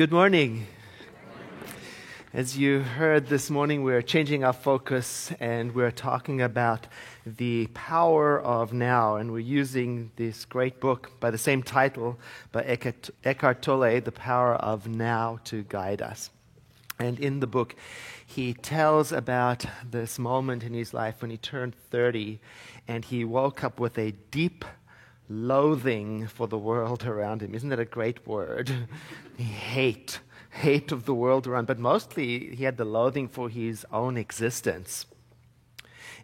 Good morning. As you heard this morning, we're changing our focus and we're talking about the power of now. And we're using this great book by the same title by Eckhart Tolle, The Power of Now, to guide us. And in the book, he tells about this moment in his life when he turned 30 and he woke up with a deep loathing for the world around him. Isn't that a great word? Hate of the world around, but mostly he had the loathing for his own existence.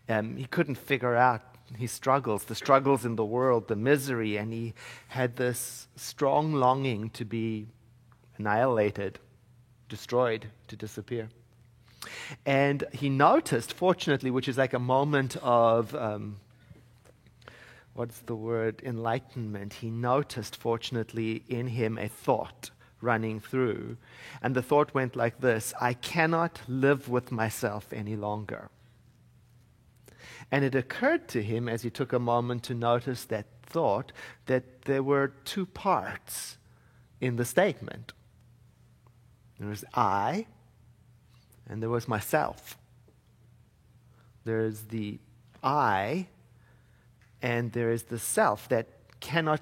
He couldn't figure out his struggles, the struggles in the world, the misery, and he had this strong longing to be annihilated, destroyed, to disappear. And he noticed, fortunately, which is like a moment of enlightenment. He noticed, fortunately, in him a thought running through. And the thought went like this: I cannot live with myself any longer. And it occurred to him, as he took a moment to notice that thought, that there were two parts in the statement. There was I, and there was myself. There's the I, and there is the self that cannot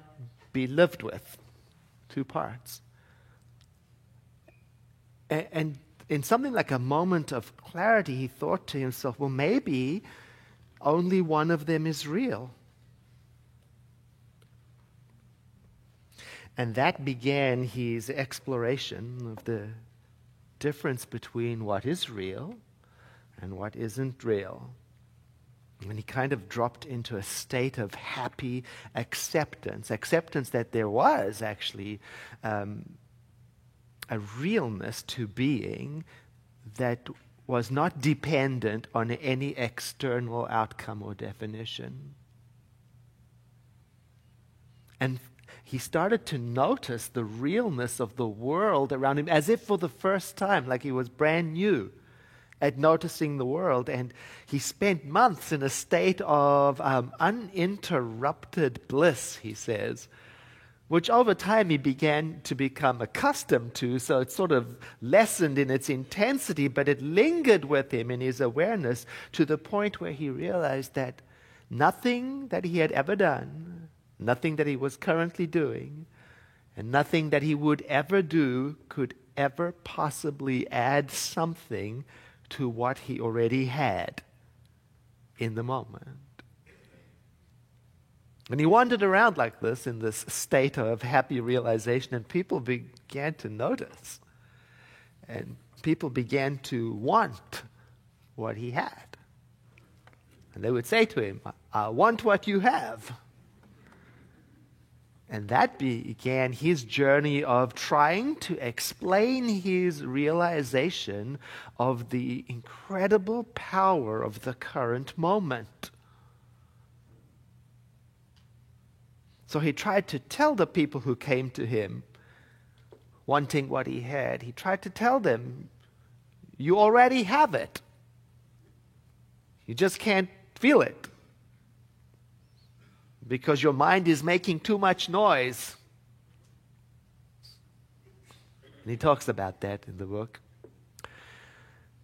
be lived with. Two parts. And in something like a moment of clarity, he thought to himself, well, maybe only one of them is real. And that began his exploration of the difference between what is real and what isn't real. And he kind of dropped into a state of happy acceptance that there was actually a realness to being that was not dependent on any external outcome or definition. And he started to notice the realness of the world around him as if for the first time, like he was brand new at noticing the world. And he spent months in a state of uninterrupted bliss, he says, which over time he began to become accustomed to, so it sort of lessened in its intensity, but it lingered with him in his awareness to the point where he realized that nothing that he had ever done, nothing that he was currently doing, and nothing that he would ever do could ever possibly add something to what he already had in the moment. And he wandered around like this in this state of happy realization, and people began to notice. And people began to want what he had. And they would say to him, I want what you have. And that began his journey of trying to explain his realization of the incredible power of the current moment. So he tried to tell the people who came to him, wanting what he had, he tried to tell them, you already have it. You just can't feel it. Because your mind is making too much noise. And he talks about that in the book.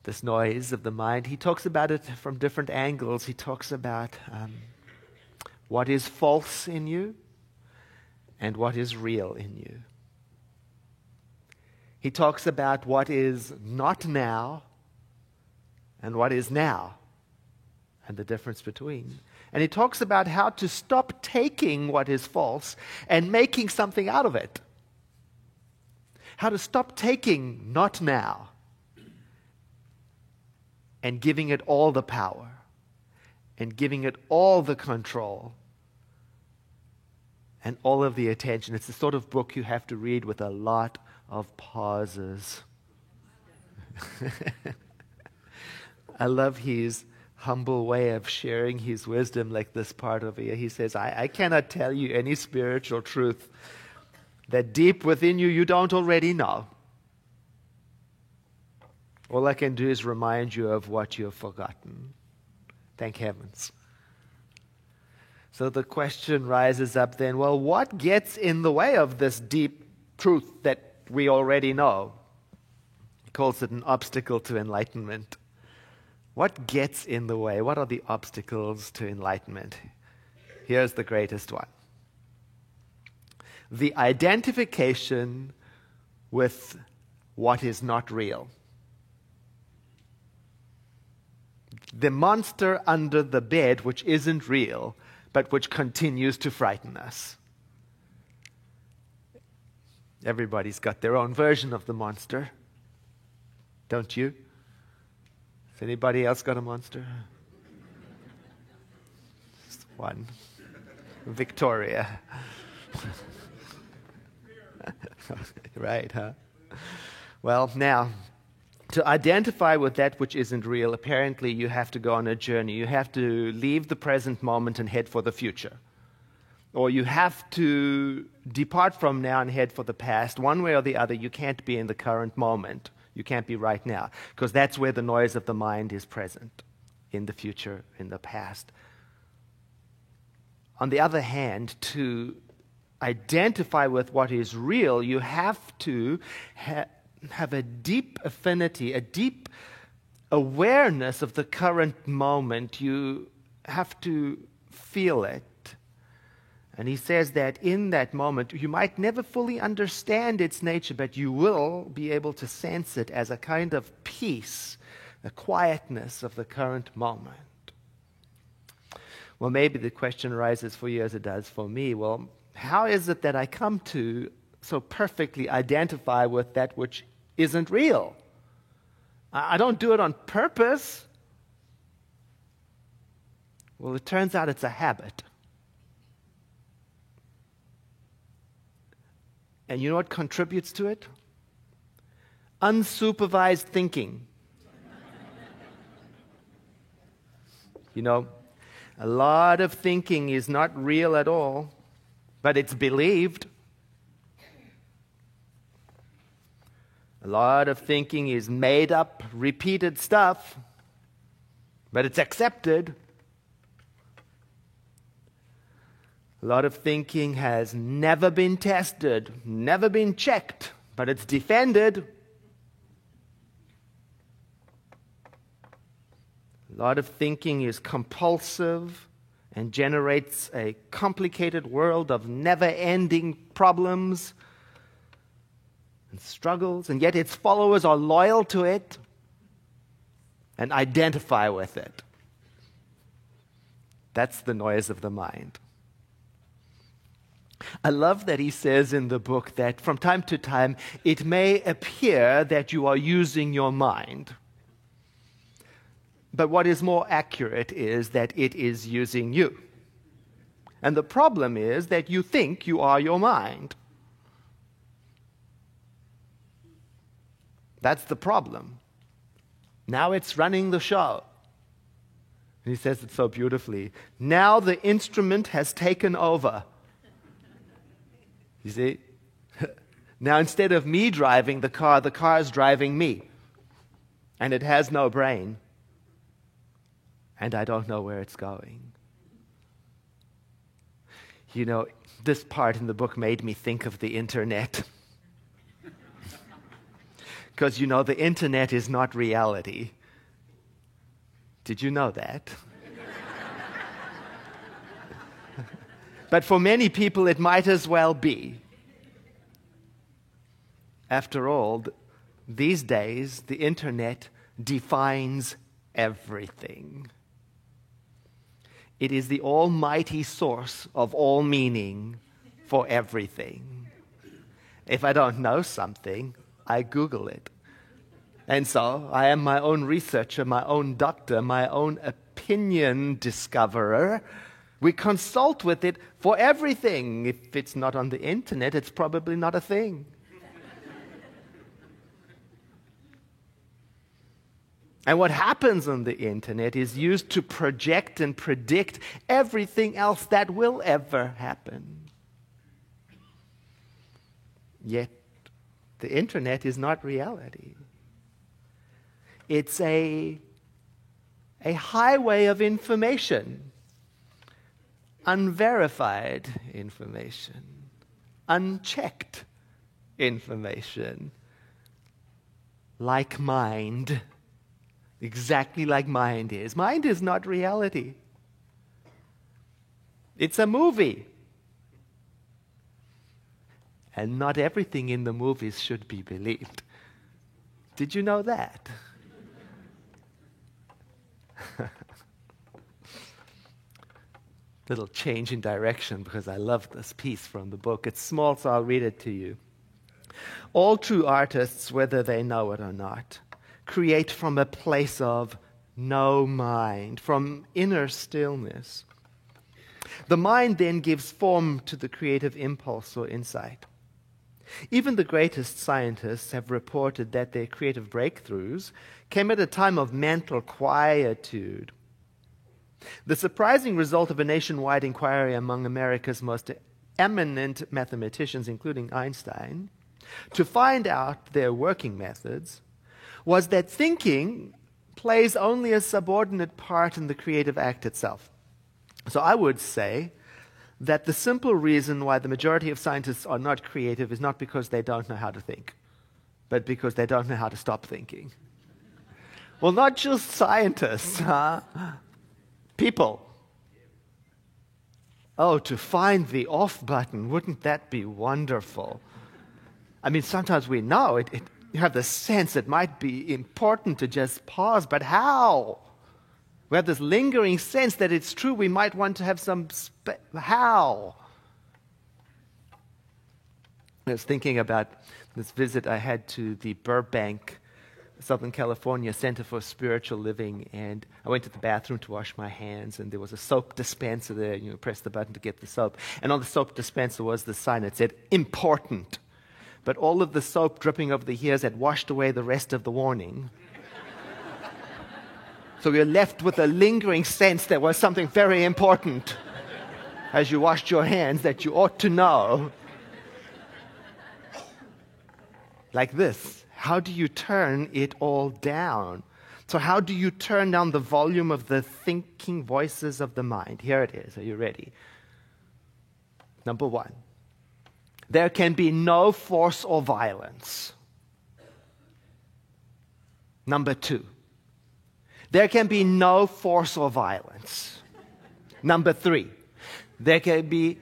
This noise of the mind. He talks about it from different angles. He talks about what is false in you and what is real in you. He talks about what is not now and what is now and the difference between. And he talks about how to stop taking what is false and making something out of it. How to stop taking not now and giving it all the power and giving it all the control and all of the attention. It's the sort of book you have to read with a lot of pauses. I love his humble way of sharing his wisdom like this part over here. He says, I cannot tell you any spiritual truth that deep within you you don't already know. All I can do is remind you of what you have forgotten. Thank heavens. So the question rises up then, well, what gets in the way of this deep truth that we already know. He calls it an obstacle to enlightenment. What gets in the way? What are the obstacles to enlightenment? Here's the greatest one. The identification with what is not real. The monster under the bed which isn't real, but which continues to frighten us. Everybody's got their own version of the monster. Don't you? Has anybody else got a monster? Just one. Victoria. Right, huh? Well, now, to identify with that which isn't real, apparently you have to go on a journey. You have to leave the present moment and head for the future. Or you have to depart from now and head for the past. One way or the other, you can't be in the current moment. You can't be right now, because that's where the noise of the mind is present, in the future, in the past. On the other hand, to identify with what is real, you have to have a deep affinity, a deep awareness of the current moment. You have to feel it. And he says that in that moment, you might never fully understand its nature, but you will be able to sense it as a kind of peace, a quietness of the current moment. Well, maybe the question arises for you as it does for me. Well, how is it that I come to so perfectly identify with that which isn't real? I don't do it on purpose. Well, it turns out it's a habit. And you know what contributes to it? Unsupervised thinking. You know, a lot of thinking is not real at all, but it's believed. A lot of thinking is made up, repeated stuff, but it's accepted. A lot of thinking has never been tested, never been checked, but it's defended. A lot of thinking is compulsive and generates a complicated world of never-ending problems and struggles, and yet its followers are loyal to it and identify with it. That's the noise of the mind. I love that he says in the book that from time to time it may appear that you are using your mind. But what is more accurate is that it is using you. And the problem is that you think you are your mind. That's the problem. Now it's running the show. And he says it so beautifully. Now the instrument has taken over. You see? Now instead of me driving the car is driving me. And it has no brain. And I don't know where it's going. You know, this part in the book made me think of the internet. Because, you know, the internet is not reality. Did you know that? But for many people, it might as well be. After all, these days, the internet defines everything. It is the almighty source of all meaning for everything. If I don't know something, I Google it. And so I am my own researcher, my own doctor, my own opinion discoverer. We consult with it for everything. If it's not on the internet, it's probably not a thing. And what happens on the internet is used to project and predict everything else that will ever happen. Yet, the internet is not reality. It's a highway of information. Unverified information, unchecked information. Like mind. Exactly like mind is. Mind is not reality. It's a movie. And not everything in the movies should be believed. Did you know that? Little change in direction because I love this piece from the book. It's small, so I'll read it to you. All true artists, whether they know it or not, create from a place of no mind, from inner stillness. The mind then gives form to the creative impulse or insight. Even the greatest scientists have reported that their creative breakthroughs came at a time of mental quietude. The surprising result of a nationwide inquiry among America's most eminent mathematicians, including Einstein, to find out their working methods, was that thinking plays only a subordinate part in the creative act itself. So I would say that the simple reason why the majority of scientists are not creative is not because they don't know how to think, but because they don't know how to stop thinking. Well, not just scientists, huh? People. Oh, to find the off button, wouldn't that be wonderful? I mean, sometimes we know you have the sense it might be important to just pause, but how? We have this lingering sense that it's true. We might want to have how? I was thinking about this visit I had to the Burbank, Southern California Center for Spiritual Living, and I went to the bathroom to wash my hands, and there was a soap dispenser there. You press the button to get the soap. And on the soap dispenser was the sign that said, important. But all of the soap dripping over the ears had washed away the rest of the warning. So you're left with a lingering sense there was something very important as you washed your hands that you ought to know. Like this. How do you turn it all down? So how do you turn down the volume of the thinking voices of the mind? Here it is. Are you ready? Number one. There can be no force or violence. Number two. There can be no force or violence. Number three. There can be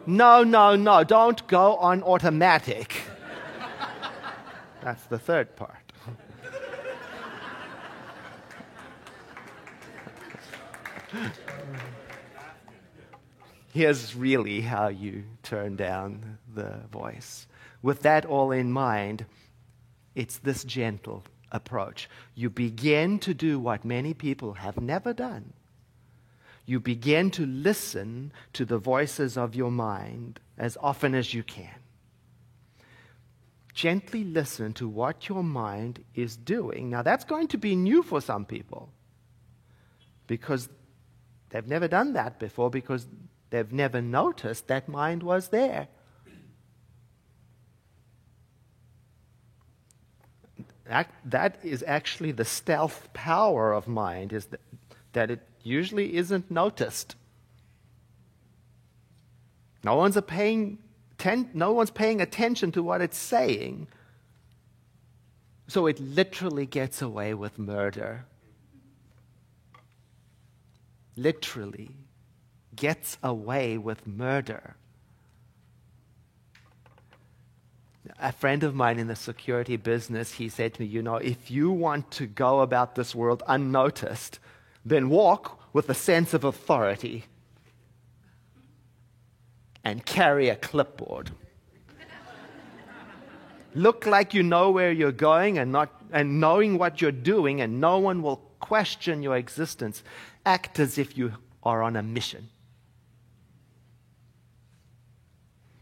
no, don't go on automatic. That's the third part. Here's really how you turn down the voice. With that all in mind, it's this gentle approach. You begin to do what many people have never done. You begin to listen to the voices of your mind as often as you can. Gently listen to what your mind is doing. Now, that's going to be new for some people because they've never done that before, because they've never noticed that mind was there. That is actually the stealth power of mind, is that it usually isn't noticed. No one's paying attention to what it's saying. So it literally gets away with murder. Literally gets away with murder. A friend of mine in the security business, he said to me, if you want to go about this world unnoticed, then walk with a sense of authority and carry a clipboard. Look like you know where you're going and knowing what you're doing, and no one will question your existence. Act as if you are on a mission.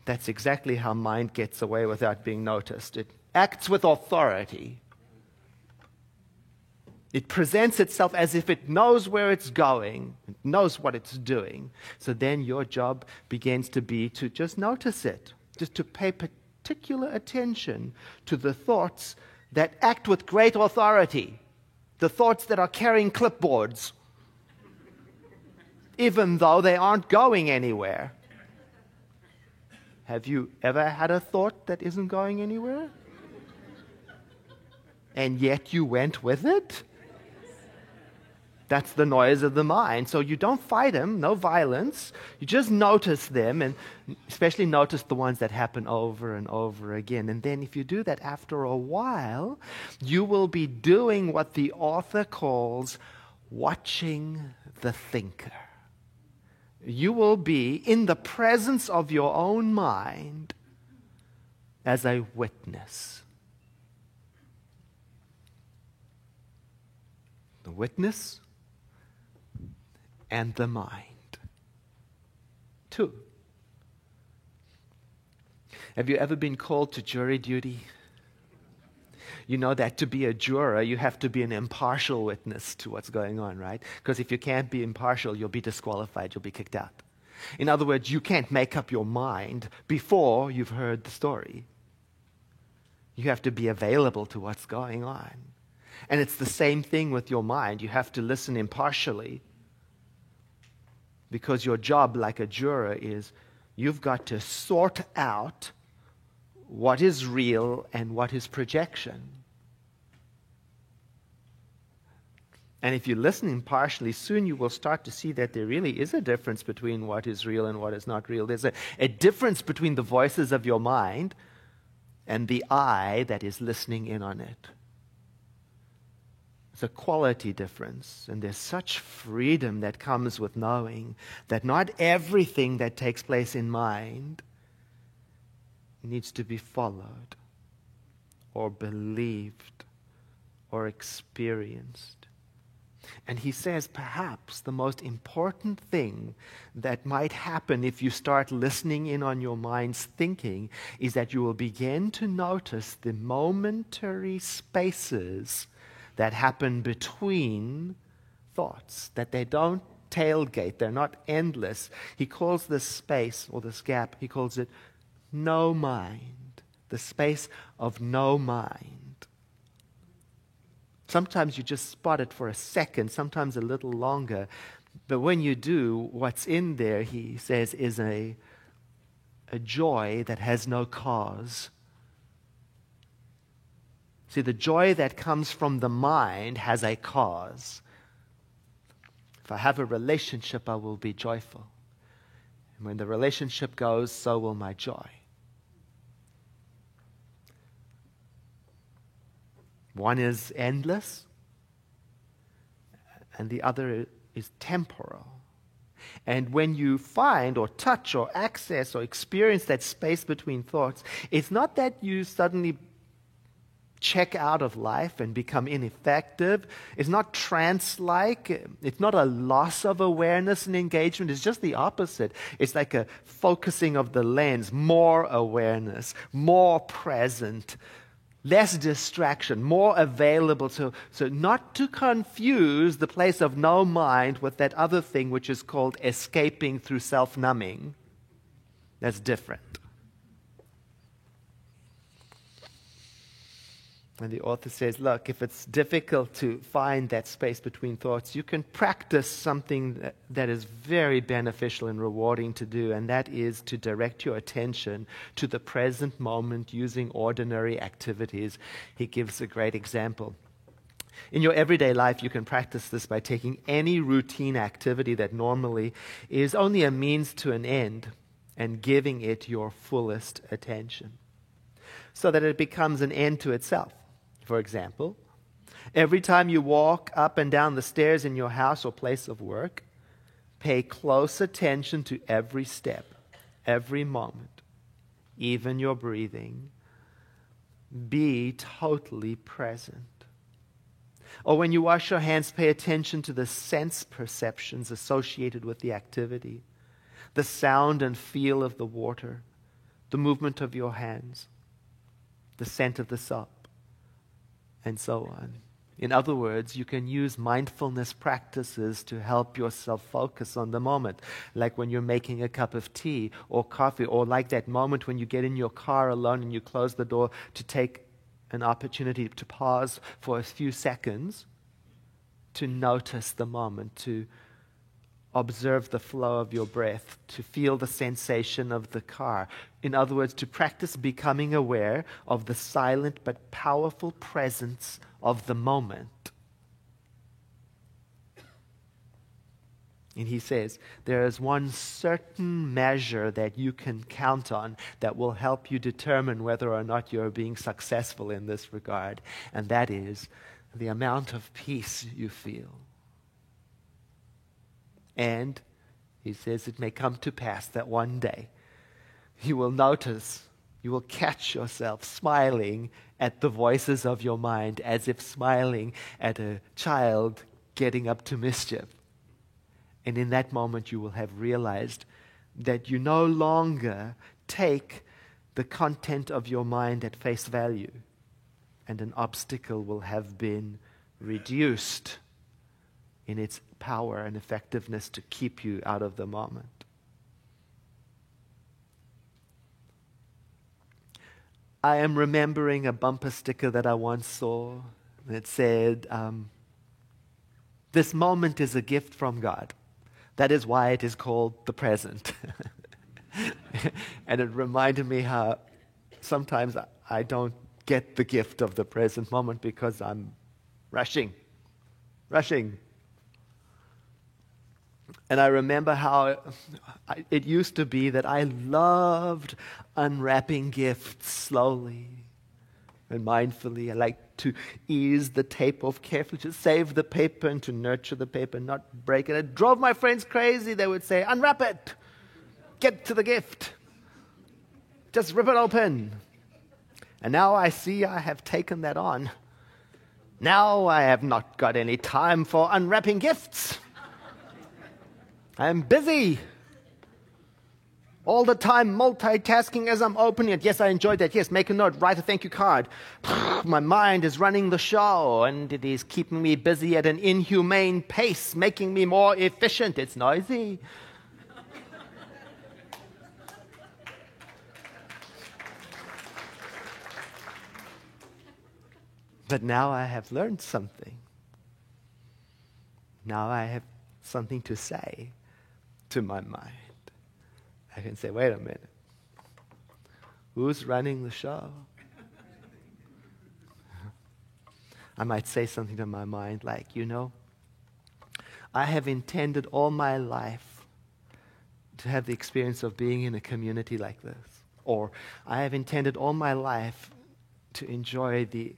That's exactly how mind gets away without being noticed. It acts with authority. It presents itself as if it knows where it's going, it knows what it's doing. So then your job begins to be to just notice it, just to pay particular attention to the thoughts that act with great authority, the thoughts that are carrying clipboards, even though they aren't going anywhere. Have you ever had a thought that isn't going anywhere? And yet you went with it? That's the noise of the mind. So you don't fight them, no violence. You just notice them, and especially notice the ones that happen over and over again. And then if you do that after a while, you will be doing what the author calls watching the thinker. You will be in the presence of your own mind as a witness. The witness and the mind. 2. Have you ever been called to jury duty? You know that to be a juror, you have to be an impartial witness to what's going on, right? Because if you can't be impartial, you'll be disqualified, you'll be kicked out. In other words, you can't make up your mind before you've heard the story. You have to be available to what's going on. And it's the same thing with your mind. You have to listen impartially. Because your job, like a juror, is you've got to sort out what is real and what is projection. And if you listen impartially, soon you will start to see that there really is a difference between what is real and what is not real. There's a difference between the voices of your mind and the I that is listening in on it. It's a quality difference, and there's such freedom that comes with knowing that not everything that takes place in mind needs to be followed or believed or experienced. And he says perhaps the most important thing that might happen if you start listening in on your mind's thinking is that you will begin to notice the momentary spaces that happen between thoughts, that they don't tailgate, they're not endless. He calls this space, or this gap, he calls it no mind, the space of no mind. Sometimes you just spot it for a second, sometimes a little longer, but when you do, what's in there, he says, is a joy that has no cause. See, the joy that comes from the mind has a cause. If I have a relationship, I will be joyful. And when the relationship goes, so will my joy. One is endless, and the other is temporal. And when you find or touch or access or experience that space between thoughts, it's not that you suddenly check out of life and become ineffective. It's not trance-like. It's not a loss of awareness and engagement. It's just the opposite. It's like a focusing of the lens, more awareness, more present, less distraction, more available. So not to confuse the place of no mind with that other thing which is called escaping through self-numbing. That's different. And the author says, look, if it's difficult to find that space between thoughts, you can practice something that is very beneficial and rewarding to do, and that is to direct your attention to the present moment using ordinary activities. He gives a great example. In your everyday life, you can practice this by taking any routine activity that normally is only a means to an end and giving it your fullest attention so that it becomes an end to itself. For example, every time you walk up and down the stairs in your house or place of work, pay close attention to every step, every moment, even your breathing. Be totally present. Or when you wash your hands, pay attention to the sense perceptions associated with the activity, the sound and feel of the water, the movement of your hands, the scent of the soap, and so on. In other words, you can use mindfulness practices to help yourself focus on the moment, like when you're making a cup of tea or coffee, or like that moment when you get in your car alone and you close the door to take an opportunity to pause for a few seconds to notice the moment, to observe the flow of your breath, to feel the sensation of the car. In other words, to practice becoming aware of the silent but powerful presence of the moment. And he says, there is one certain measure that you can count on that will help you determine whether or not you're being successful in this regard, and that is the amount of peace you feel. And he says it may come to pass that one day you will notice, you will catch yourself smiling at the voices of your mind as if smiling at a child getting up to mischief. And in that moment, you will have realized that you no longer take the content of your mind at face value, and an obstacle will have been reduced in its power and effectiveness to keep you out of the moment. I am remembering a bumper sticker that I once saw that said, "This moment is a gift from God. That is why it is called the present." And it reminded me how sometimes I don't get the gift of the present moment because I'm rushing. And I remember how it used to be that I loved unwrapping gifts slowly and mindfully. I like to ease the tape off carefully, to save the paper and to nurture the paper, not break it. It drove my friends crazy. They would say, "Unwrap it. Get to the gift. Just rip it open." And now I see I have taken that on. Now I have not got any time for unwrapping gifts. I am busy. All the time multitasking as I'm opening it. Yes, I enjoyed that. Yes, make a note, write a thank you card. My mind is running the show, and it is keeping me busy at an inhumane pace, making me more efficient. It's noisy. But now I have learned something. Now I have something to say to my mind. I can say, wait a minute. Who's running the show? I might say something to my mind like, I have intended all my life to have the experience of being in a community like this. Or I have intended all my life to enjoy the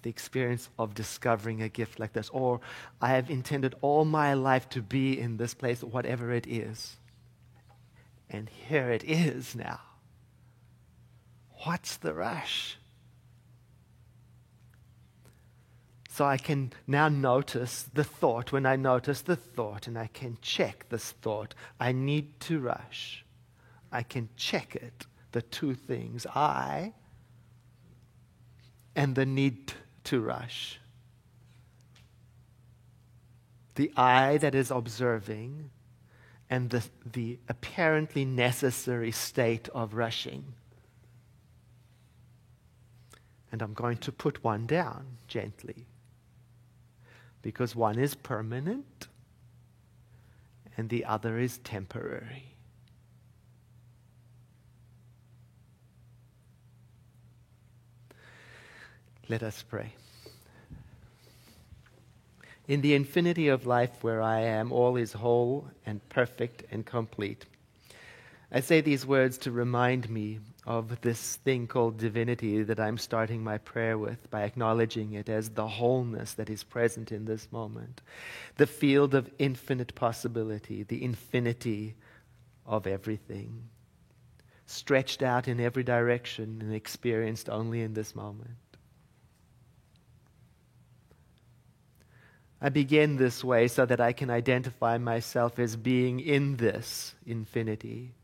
experience of discovering a gift like this. Or I have intended all my life to be in this place, whatever it is. And here it is now. What's the rush? So I can now notice the thought. When I notice the thought and I can check this thought, I need to rush. I can check it, the two things, I and the need to rush. The I that is observing and the apparently necessary state of rushing. And I'm going to put one down gently, because one is permanent and the other is temporary. Let us pray. In the infinity of life where I am, all is whole and perfect and complete. I say these words to remind me of this thing called divinity that I'm starting my prayer with by acknowledging it as the wholeness that is present in this moment. The field of infinite possibility, the infinity of everything, stretched out in every direction and experienced only in this moment. I begin this way so that I can identify myself as being in this infinity,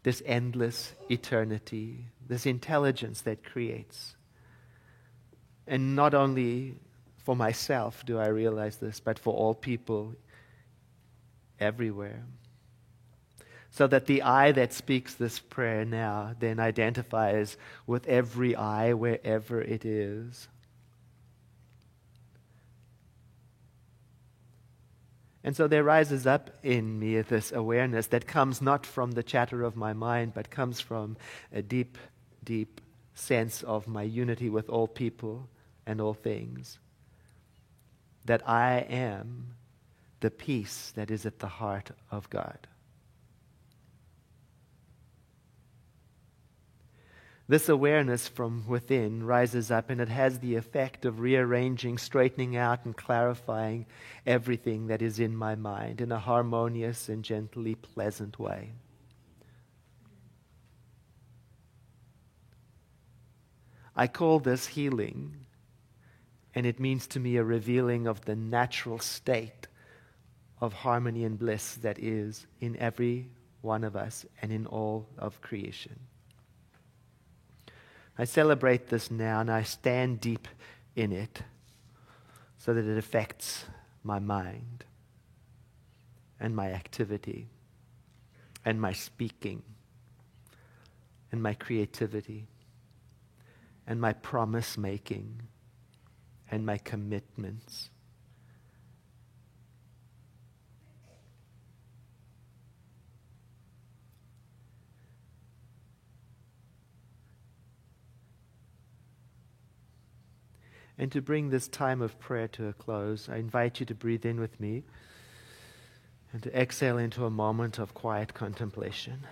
this endless eternity, this intelligence that creates. And not only for myself do I realize this, but for all people everywhere. So that the I that speaks this prayer now then identifies with every I wherever it is. And so there rises up in me this awareness that comes not from the chatter of my mind, but comes from a deep, deep sense of my unity with all people and all things. That I am the peace that is at the heart of God. This awareness from within rises up, and it has the effect of rearranging, straightening out, and clarifying everything that is in my mind in a harmonious and gently pleasant way. I call this healing, and it means to me a revealing of the natural state of harmony and bliss that is in every one of us and in all of creation. I celebrate this now, and I stand deep in it so that it affects my mind and my activity and my speaking and my creativity and my promise making and my commitments. And to bring this time of prayer to a close, I invite you to breathe in with me and to exhale into a moment of quiet contemplation.